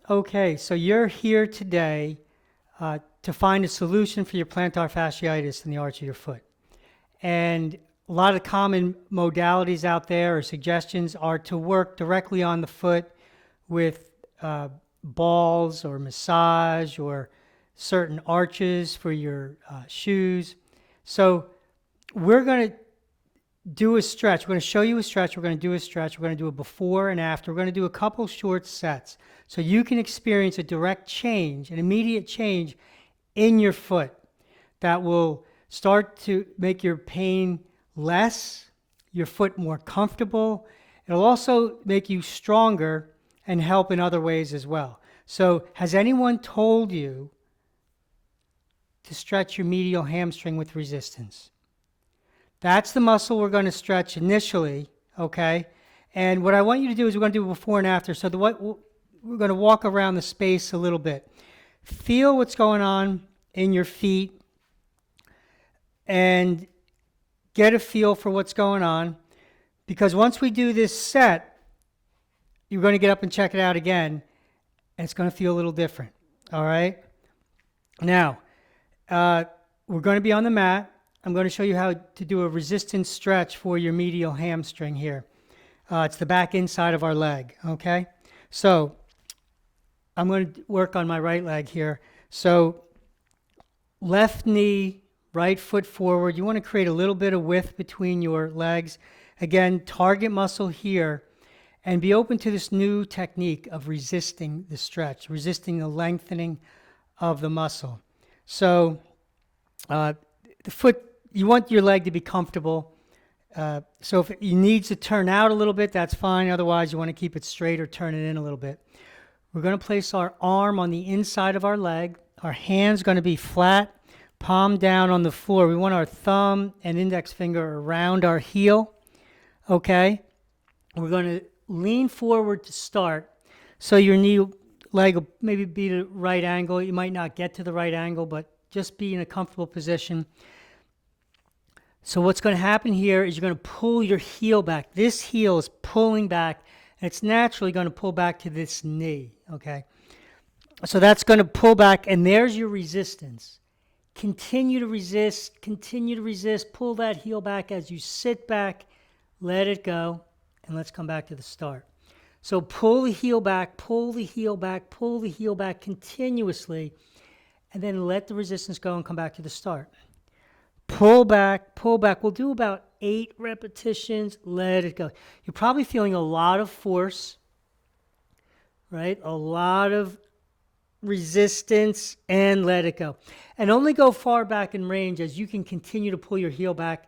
Okay, so you're here today to find a solution for your plantar fasciitis in the arch of your foot. And a lot of common modalities out there or suggestions are to work directly on the foot with balls or massage or certain arches for your shoes. So we're going to do a stretch. We're going to show you a stretch. We're going to do a stretch. We're going to do a before and after. We're going to do a couple short sets so you can experience a direct change, an immediate change in your foot that will start to make your pain less, your foot more comfortable. It'll also make you stronger and help in other ways as well. So has anyone told you to stretch your medial hamstring with resistance? That's the muscle we're going to stretch initially, okay? And what I want you to do is we're going to do a before and after. So we're going to walk around the space a little bit. Feel what's going on in your feet and get a feel for what's going on. Because once we do this set, you're going to get up and check it out again, and it's going to feel a little different, all right? Now, we're going to be on the mat. I'm going to show you how to do a resistance stretch for your medial hamstring here. It's the back inside of our leg, okay? So I'm going to work on my right leg here. So left knee, right foot forward. You want to create a little bit of width between your legs. Again, target muscle here, and be open to this new technique of resisting the stretch, resisting the lengthening of the muscle. So the foot, you want your leg to be comfortable. So if it needs to turn out a little bit, that's fine. Otherwise, you want to keep it straight or turn it in a little bit. We're going to place our arm on the inside of our leg. Our hand's going to be flat, palm down on the floor. We want our thumb and index finger around our heel. Okay? We're going to lean forward to start. So your leg will maybe be the right angle. You might not get to the right angle, but just be in a comfortable position. So what's going to happen here is you're going to pull your heel back. This heel is pulling back, and it's naturally going to pull back to this knee, okay? So that's going to pull back, and there's your resistance. Continue to resist, pull that heel back as you sit back, let it go, and let's come back to the start. So pull the heel back, continuously, and then let the resistance go and come back to the start. Pull back. We'll do about 8 repetitions. Let it go. You're probably feeling a lot of force, right? A lot of resistance, and let it go. And only go far back in range as you can continue to pull your heel back.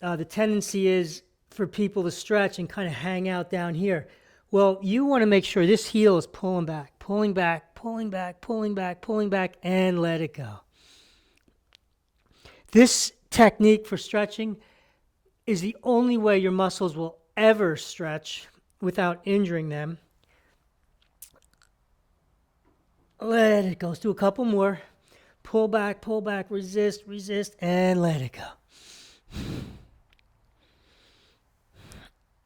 The tendency is for people to stretch and kind of hang out down here. Well, you want to make sure this heel is pulling back, and let it go. This technique for stretching is the only way your muscles will ever stretch without injuring them. Let it go. Let's do a couple more. Pull back, resist, and let it go.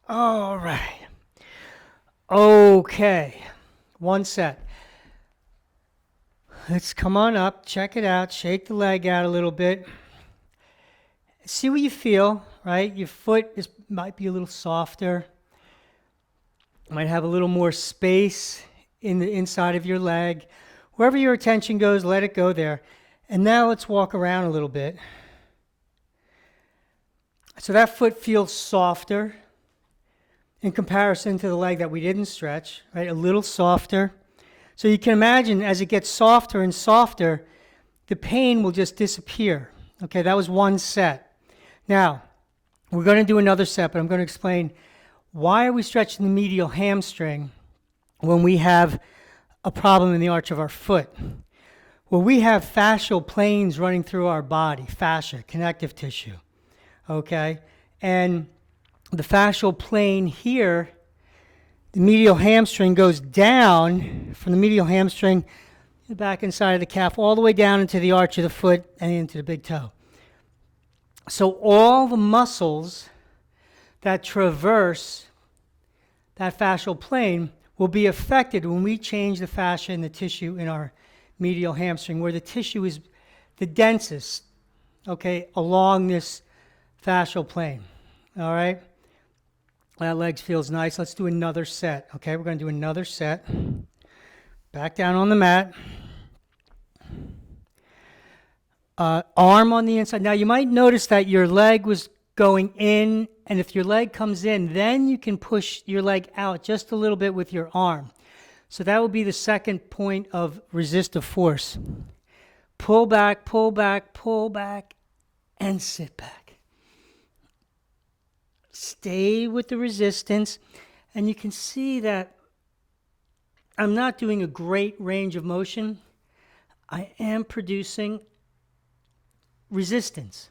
All right. Okay. One set. Let's come on up, check it out, shake the leg out a little bit. See what you feel, right? Your foot might be a little softer. Might have a little more space in the inside of your leg. Wherever your attention goes, let it go there. And now let's walk around a little bit. So that foot feels softer in comparison to the leg that we didn't stretch, right? A little softer. So you can imagine as it gets softer and softer, the pain will just disappear. Okay, that was one set. Now, we're going to do another set, but I'm going to explain why are we stretching the medial hamstring when we have a problem in the arch of our foot. Well, we have fascial planes running through our body, fascia, connective tissue. Okay, and the fascial plane here, the medial hamstring goes down from the medial hamstring, the back inside of the calf, all the way down into the arch of the foot and into the big toe. So all the muscles that traverse that fascial plane will be affected when we change the fascia and the tissue in our medial hamstring, where the tissue is the densest, okay, along this fascial plane. All right? That leg feels nice. Let's do another set. Okay, we're going to do another set. Back down on the mat. Arm on the inside. Now, you might notice that your leg was going in, and if your leg comes in, then you can push your leg out just a little bit with your arm. So that will be the second point of resistive force. Pull back, pull back, pull back, and sit back. Stay with the resistance, and you can see that I'm not doing a great range of motion. I am producing resistance.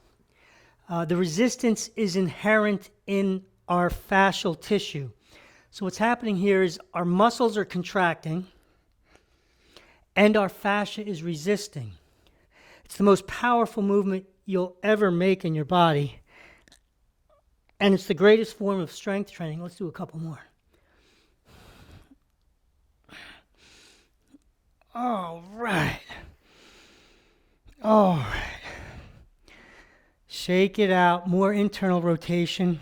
The resistance is inherent in our fascial tissue. So what's happening here is our muscles are contracting and our fascia is resisting. It's the most powerful movement you'll ever make in your body. And it's the greatest form of strength training. Let's do a couple more. All right. All right. Shake it out. More internal rotation.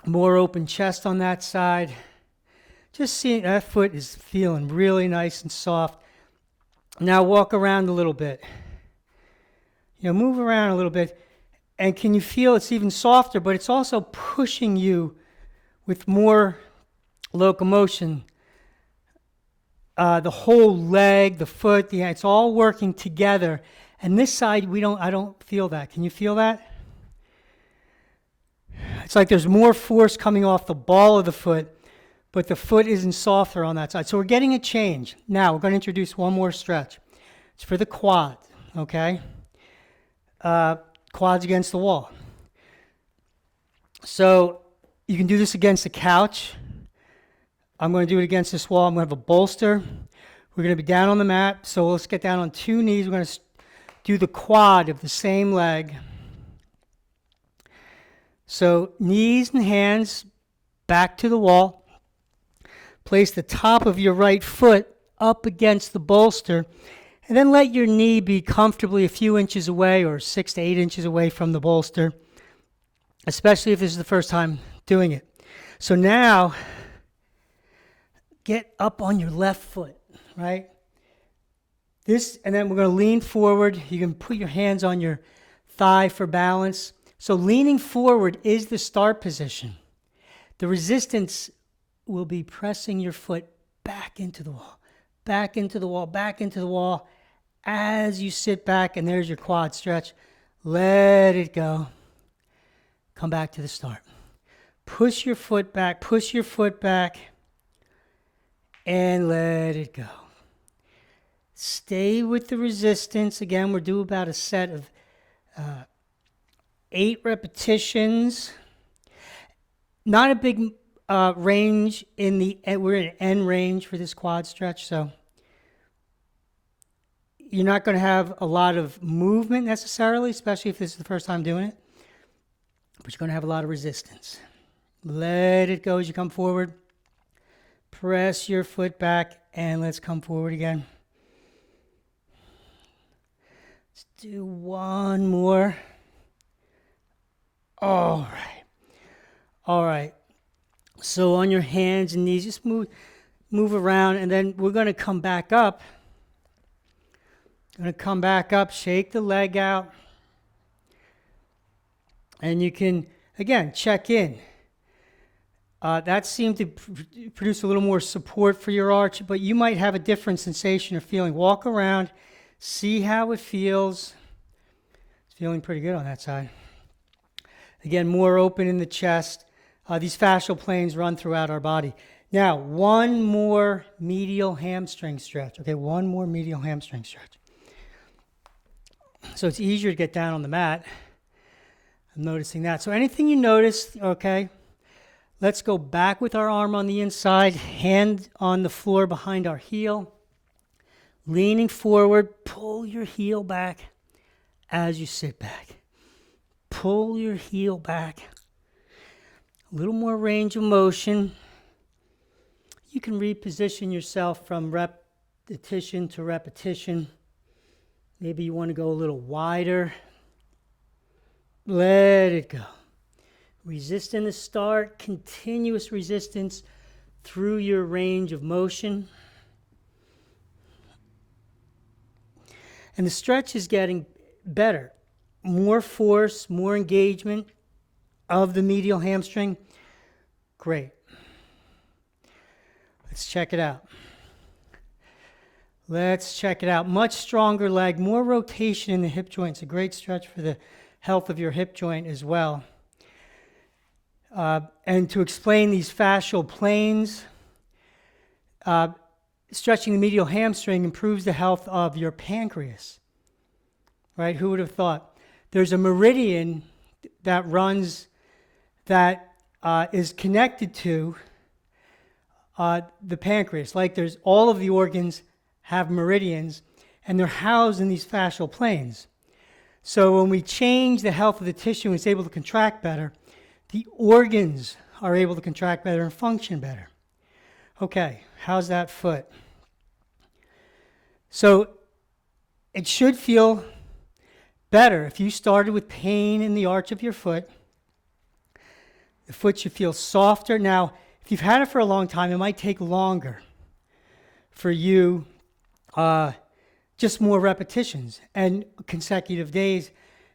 More open chest on that side. Just seeing that foot is feeling really nice and soft. Now walk around a little bit. Move around a little bit. And can you feel it's even softer, but it's also pushing you with more locomotion. The whole leg, the foot, the hand, it's all working together. And this side, I don't feel that. Can you feel that? It's like there's more force coming off the ball of the foot, but the foot isn't softer on that side. So we're getting a change. Now we're going to introduce one more stretch. It's for the quad, okay? Quads against the wall. So you can do this against the couch. I'm going to do it against this wall. I'm going to have a bolster. We're going to be down on the mat. So let's get down on 2 knees. We're going to do the quad of the same leg. So knees and hands back to the wall. Place the top of your right foot up against the bolster. And then let your knee be comfortably a few inches away or 6 to 8 inches away from the bolster, especially if this is the first time doing it. So now, get up on your left foot, right? And then we're going to lean forward. You can put your hands on your thigh for balance. So leaning forward is the start position. The resistance will be pressing your foot back into the wall, back into the wall, back into the wall as you sit back, and there's your quad stretch. Let it go. Come back to the start. Push your foot back, and let it go. Stay with the resistance. Again, we're doing about a set of 8 repetitions. Not a big range we're in end range for this quad stretch, so you're not going to have a lot of movement necessarily, especially if this is the first time doing it, but you're going to have a lot of resistance. Let it go as you come forward. Press your foot back, and let's come forward again. Let's do one more. All right. So on your hands and knees, just move around, and then we're going to come back up. Shake the leg out. And you can, again, check in. That seemed to produce a little more support for your arch, but you might have a different sensation or feeling. Walk around, see how it feels. It's feeling pretty good on that side. Again, more open in the chest. These fascial planes run throughout our body. Now, one more medial hamstring stretch. Okay, one more medial hamstring stretch. So it's easier to get down on the mat. I'm noticing that. So anything you notice, okay, let's go back with our arm on the inside, hand on the floor behind our heel. Leaning forward, pull your heel back as you sit back. Pull your heel back. A little more range of motion. You can reposition yourself from repetition to repetition. Maybe you want to go a little wider. Let it go. Resist in the start, continuous resistance through your range of motion. And the stretch is getting better. More force, more engagement of the medial hamstring. Great. Let's check it out. Let's check it out. Much stronger leg, more rotation in the hip joint. It's a great stretch for the health of your hip joint as well. And to explain these fascial planes, stretching the medial hamstring improves the health of your pancreas. Right? Who would have thought? There's a meridian that runs, that is connected to the pancreas. Like there's all of the organs have meridians, and they're housed in these fascial planes. So when we change the health of the tissue and it's able to contract better, the organs are able to contract better and function better. Okay, how's that foot? So it should feel better. If you started with pain in the arch of your foot, the foot should feel softer. Now, if you've had it for a long time, it might take longer for you, just more repetitions and consecutive days.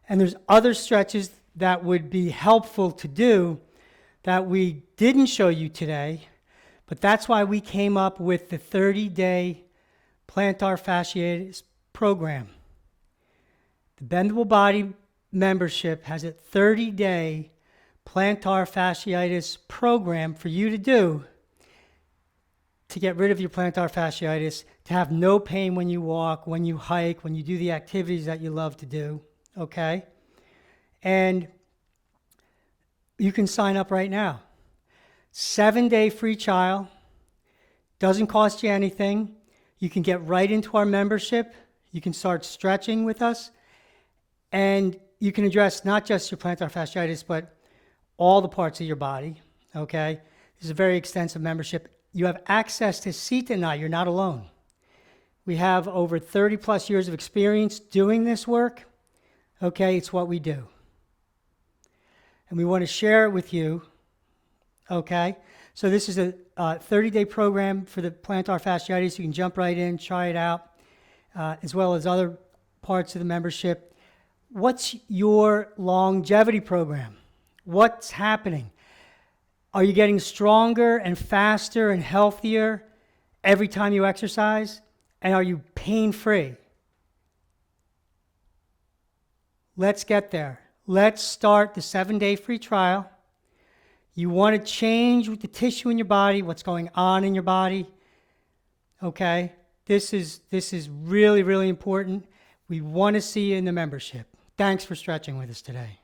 And there's other stretches that would be helpful to do that we didn't show you today, but that's why we came up with the 30-day plantar fasciitis program. The Bendable Body membership has a 30-day plantar fasciitis program for you to do to get rid of your plantar fasciitis, to have no pain when you walk, when you hike, when you do the activities that you love to do, okay? And you can sign up right now. 7-day free trial. Doesn't cost you anything. You can get right into our membership. You can start stretching with us. And you can address not just your plantar fasciitis, but all the parts of your body, okay? This is a very extensive membership. You have access to Sita and I. You're not alone. We have over 30 plus years of experience doing this work, okay? It's what we do. And we want to share it with you, okay? So this is a 30-day program for the plantar fasciitis. You can jump right in, try it out, as well as other parts of the membership. What's your longevity program? What's happening? Are you getting stronger and faster and healthier every time you exercise? And are you pain-free? Let's get there. Let's start the 7-day free trial. You want to change with the tissue in your body, what's going on in your body. Okay? This is really, really important. We want to see you in the membership. Thanks for stretching with us today.